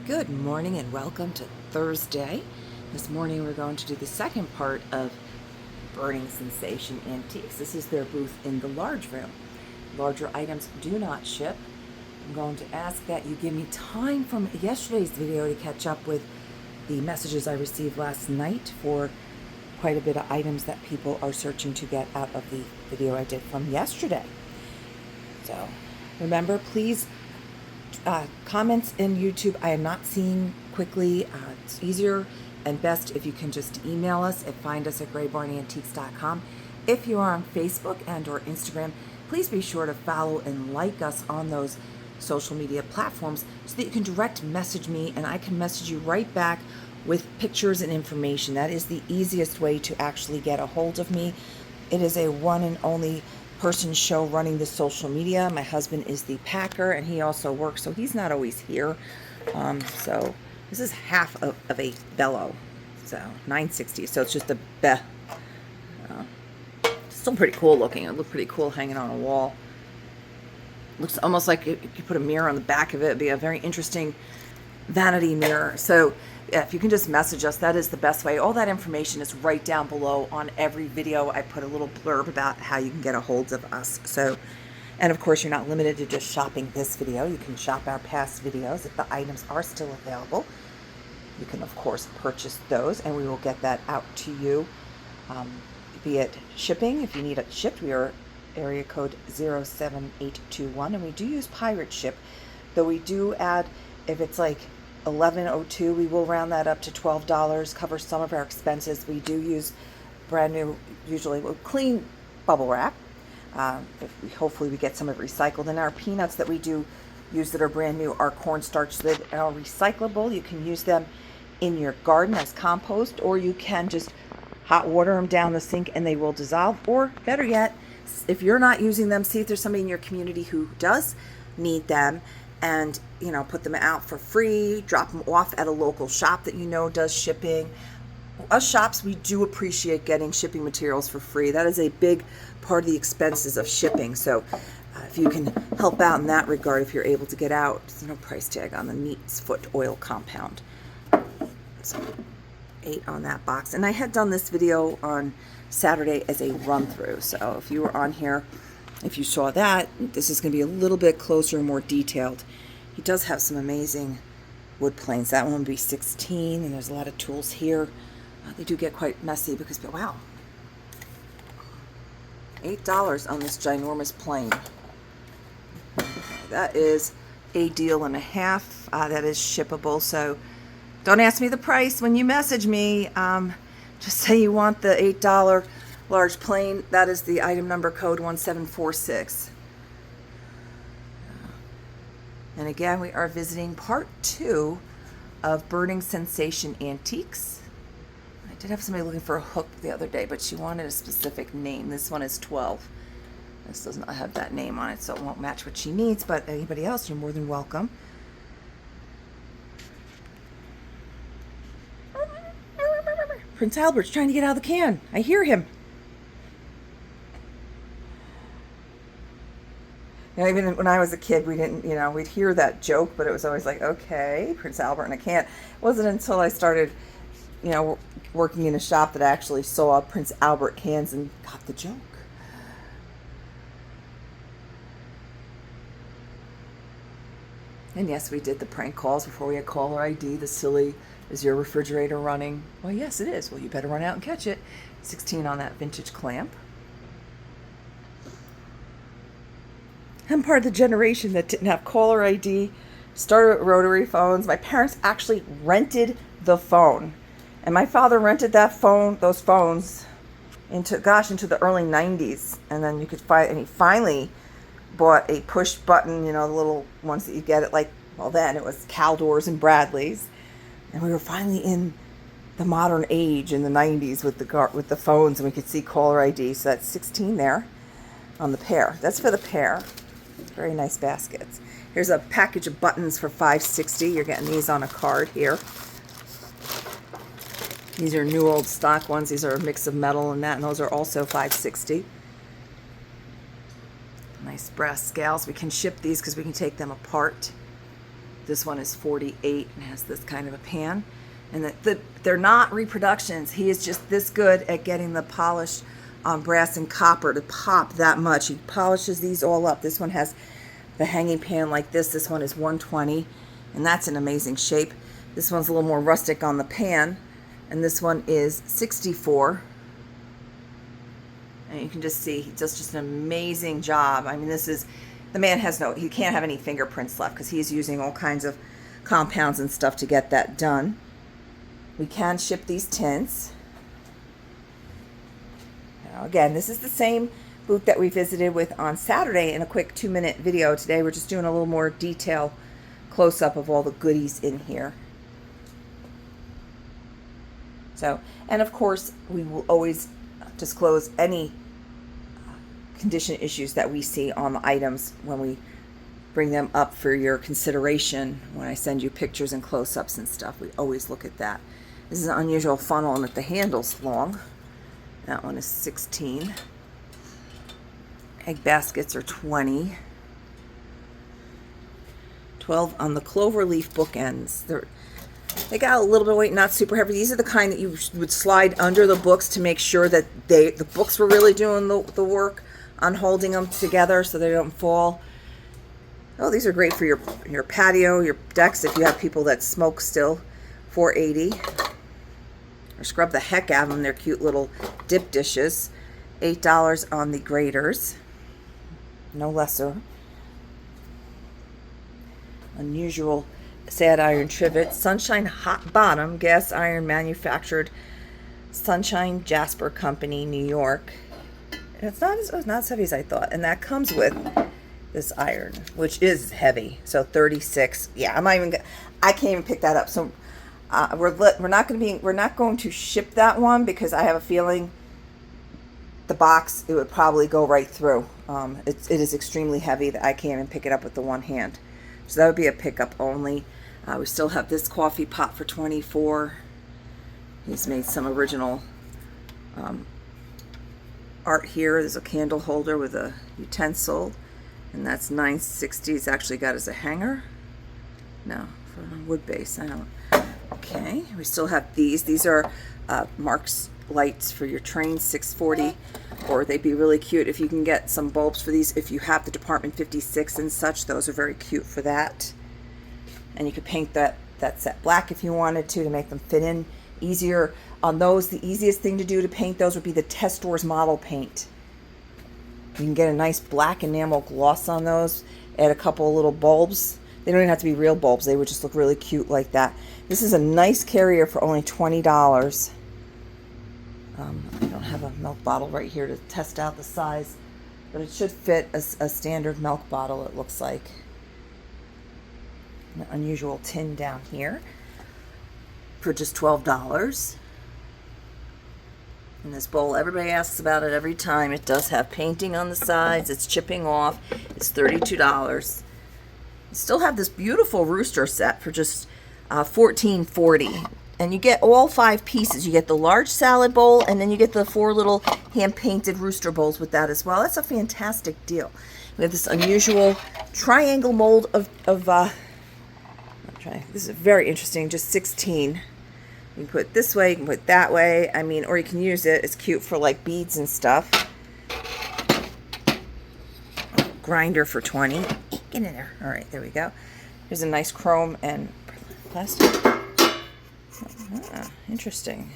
Good morning and welcome to Thursday. This morning we're going to do the second part of Burning Sensation Antiques. This is their booth in the large room. Larger items do not ship. I'm going to ask that you give me time from yesterday's video to catch up with the messages I received last night for quite a bit of items that people are searching to get out of the video I did from yesterday. So remember, please comments in YouTube I am not seeing quickly. It's easier and best if you can just email us at findus@graybarnantiques.com. If you are on Facebook and or Instagram, please be sure to follow and like us on those social media platforms so that you can direct message me and I can message you right back with pictures and information. That is the easiest way to actually get a hold of me. It is a one and only person show running the social media. My husband is the packer and he also works, so he's not always here. So this is half of a bellow, so 960. So it's just a still pretty cool looking. It looked pretty cool hanging on a wall. Looks almost like if you put a mirror on the back of it, it'd be a very interesting vanity mirror. So yeah, if you can just message us, that is the best way. All that information is right down below on every video. I put a little blurb about how you can get a hold of us. So, and of course, you're not limited to just shopping this video. You can shop our past videos if the items are still available. You can, of course, purchase those, and we will get that out to you. Be it shipping, if you need it shipped, we are area code 07821, and we do use pirate ship, though we do add, if it's like 1102, we will round that up to $12, cover some of our expenses. We do use brand new, usually clean bubble wrap. Hopefully we get some of it recycled. And our peanuts that we do use that are brand new are cornstarch that are recyclable. You can use them in your garden as compost, or you can just hot water them down the sink and they will dissolve. Or better yet, if you're not using them, see if there's somebody in your community who does need them, and put them out for free, drop them off at a local shop that does shipping. Us shops, we do appreciate getting shipping materials for free. That is a big part of the expenses of shipping. So if you can help out in that regard, if you're able to get out, there's no price tag on the Neat's Foot Oil Compound. So 8 on that box. And I had done this video on Saturday as a run through. So if you were on here, if you saw that, this is going to be a little bit closer and more detailed. He does have some amazing wood planes. That one would be 16, and there's a lot of tools here. They do get quite messy because, wow, $8 on this ginormous plane. That is a deal and a half. That is shippable, so don't ask me the price when you message me. Just say you want the $8 large plane. That is the item number code 1746. And again, we are visiting part 2 of Burning Sensation Antiques. I did have somebody looking for a hook the other day, but she wanted a specific name. This one is 12. This does not have that name on it, so it won't match what she needs, but anybody else, you're more than welcome. Prince Albert's trying to get out of the can. I hear him. Even when I was a kid, we didn't, we'd hear that joke, but it was always like, okay, Prince Albert in a can. It wasn't until I started, working in a shop that I actually saw Prince Albert cans and got the joke. And yes, we did the prank calls before we had caller ID, the silly, is your refrigerator running? Well, yes, it is. Well, you better run out and catch it. 16 on that vintage clamp. I'm part of the generation that didn't have caller ID, started with rotary phones. My parents actually rented the phone. And my father rented those phones into the early 90s. And then you could and he finally bought a push button, the little ones that you get at then it was Caldors and Bradleys. And we were finally in the modern age in the 90s with the phones, and we could see caller ID. So that's 16 there on the pair. That's for the pair. Very nice baskets. Here's a package of buttons for $5.60. You're getting these on a card here. These are new old stock ones. These are a mix of metal and that, and those are also $5.60. Nice brass scales. We can ship these because we can take them apart. This one is 48 and has this kind of a pan. And they're not reproductions. He is just this good at getting the polish on brass and copper to pop that much. He polishes these all up. This one has the hanging pan like this. This one is 120, and that's an amazing shape. This one's a little more rustic on the pan, and this one is 64. And you can just see he does just an amazing job. I mean, this is, the man has he can't have any fingerprints left because he's using all kinds of compounds and stuff to get that done. We can ship these tints. Now, again, this is the same booth that we visited with on Saturday in a quick 2-minute video. Today we're just doing a little more detail close-up of all the goodies in here. So, and of course, we will always disclose any condition issues that we see on the items when we bring them up for your consideration. When I send you pictures and close-ups and stuff, we always look at that. This is an unusual funnel in that the handle's long. That one is 16. Egg baskets are 20. 12 on the clover leaf bookends. They got a little bit of weight, not super heavy. These are the kind that you would slide under the books to make sure that the books were really doing the work on holding them together so they don't fall. Oh, these are great for your patio, your decks if you have people that smoke still. 480. Or scrub the heck out of them. They're cute little dip dishes. $8 on the graters. No lesser. Unusual sad iron trivet. Sunshine hot bottom gas iron manufactured. Sunshine Jasper Company, New York. And it's not as heavy as I thought. And that comes with this iron, which is heavy. So 36. Yeah, I can't even pick that up. So we're not going to ship that one because I have a feeling the box, it would probably go right through. It is extremely heavy that I can't even pick it up with the one hand. So that would be a pickup only. We still have this coffee pot for 24. He's made some original art here. There's a candle holder with a utensil, and that's $9.60. It's actually got as a hanger. No, for a wood base. I don't. Okay, we still have these. These are Mark's lights for your train, $6.40. Or they'd be really cute if you can get some bulbs for these. If you have the Department 56 and such, those are very cute for that. And you could paint that set black if you wanted to make them fit in easier. On those, the easiest thing to do to paint those would be the Test Stores model paint. You can get a nice black enamel gloss on those. Add a couple of little bulbs. They don't even have to be real bulbs. They would just look really cute like that. This is a nice carrier for only $20. I don't have a milk bottle right here to test out the size, but it should fit a standard milk bottle, it looks like. An unusual tin down here for just $12. And this bowl, everybody asks about it every time. It does have painting on the sides. It's chipping off. It's $32. You still have this beautiful rooster set for just $14.40. And you get all 5 pieces. You get the large salad bowl, and then you get the 4 little hand-painted rooster bowls with that as well. That's a fantastic deal. We have this unusual triangle mold of this is very interesting, just 16. You can put it this way, you can put it that way. I mean, or you can use it. It's cute for like beads and stuff. Grinder for 20. Get in there. All right, there we go. Here's a nice chrome and plastic. Interesting.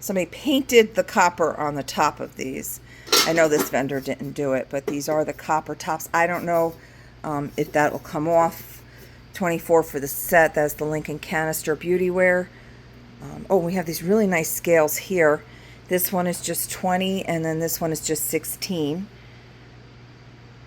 Somebody painted the copper on the top of these. I know this vendor didn't do it, but these are the copper tops. I don't know if that will come off. 24 for the set. That's the Lincoln Canister Beauty Wear. Oh, we have these really nice scales here. This one is just 20, and then this one is just 16.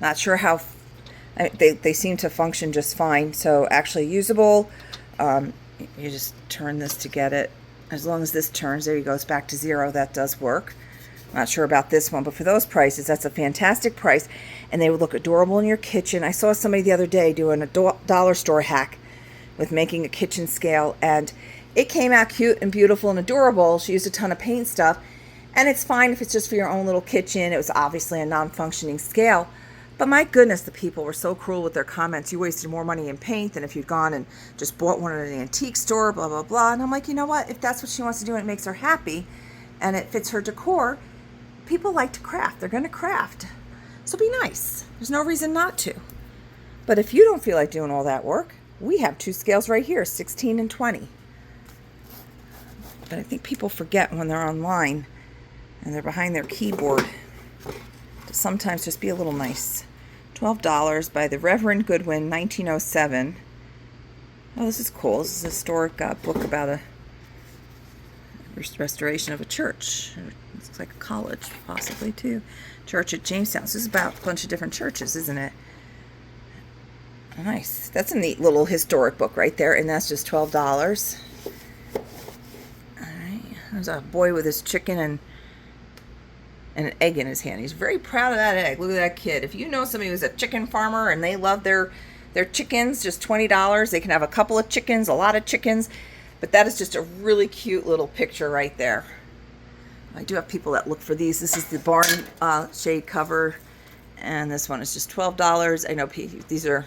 Not sure how. They seem to function just fine. So actually usable. You just turn this to get it. As long as this turns, there you go. It's back to 0. That does work. Not sure about this one, but for those prices, that's a fantastic price. And they would look adorable in your kitchen. I saw somebody the other day doing a dollar store hack with making a kitchen scale, and it came out cute and beautiful and adorable. She used a ton of paint stuff, and it's fine if it's just for your own little kitchen. It was obviously a non-functioning scale, But my goodness, the people were so cruel with their comments. You wasted more money in paint than if you'd gone and just bought one at an antique store, blah, blah, blah. And I'm like, you know what? If that's what she wants to do and it makes her happy and it fits her decor, people like to craft. They're going to craft. So be nice. There's no reason not to. But if you don't feel like doing all that work, we have 2 scales right here, 16 and 20. But I think people forget when they're online and they're behind their keyboard to sometimes just be a little nice. $12 by the Reverend Goodwin, 1907. Oh, this is cool. This is a historic book about a restoration of a church. It looks like a college, possibly, too. Church at Jamestown. This is about a bunch of different churches, isn't it? Nice. That's a neat little historic book right there, and that's just $12. All right. There's a boy with his chicken and an egg in his hand. He's very proud of that egg. Look at that kid. If you know somebody who's a chicken farmer and they love their chickens, just $20. They can have a couple of chickens, a lot of chickens, but that is just a really cute little picture right there. I do have people that look for these. This is the barn shade cover, and this one is just $12. I know these are,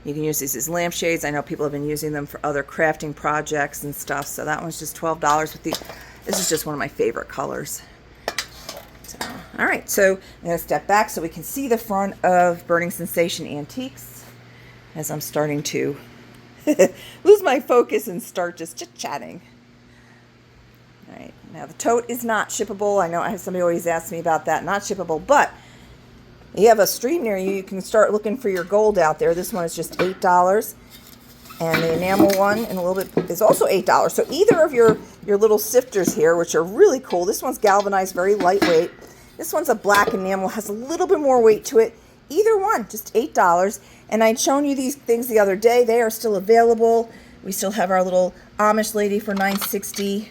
you can use these as lampshades. I know people have been using them for other crafting projects and stuff, so that one's just $12 with the, this is just one of my favorite colors. So, all right, so I'm going to step back so we can see the front of Burning Sensation Antiques as I'm starting to lose my focus and start just chit-chatting. All right, now the tote is not shippable. I know I have somebody always asks me about that, not shippable, but you have a street near you, you can start looking for your gold out there. This one is just $8. And the enamel one in a little bit is also $8. So either of your little sifters here, which are really cool. This one's galvanized, very lightweight. This one's a black enamel, has a little bit more weight to it. Either one, just $8. And I'd shown you these things the other day. They are still available. We still have our little Amish lady for $9.60.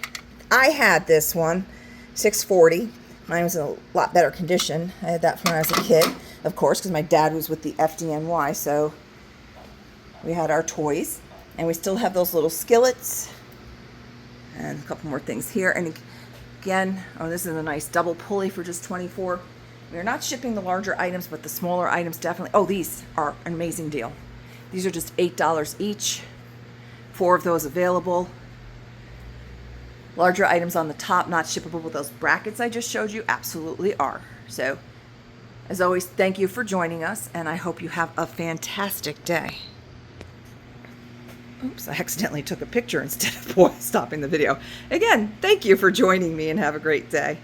I had this one, $6.40. Mine was in a lot better condition. I had that from when I was a kid, of course, because my dad was with the FDNY, so we had our toys. And we still have those little skillets. And a couple more things here. And again, oh, this is a nice double pulley for just $24. We are not shipping the larger items, but the smaller items definitely. Oh, these are an amazing deal. These are just $8 each. 4 of those available. Larger items on the top, not shippable, with those brackets I just showed you, absolutely are. So, as always, thank you for joining us, and I hope you have a fantastic day. Oops, I accidentally took a picture instead of stopping the video. Again, thank you for joining me, and have a great day.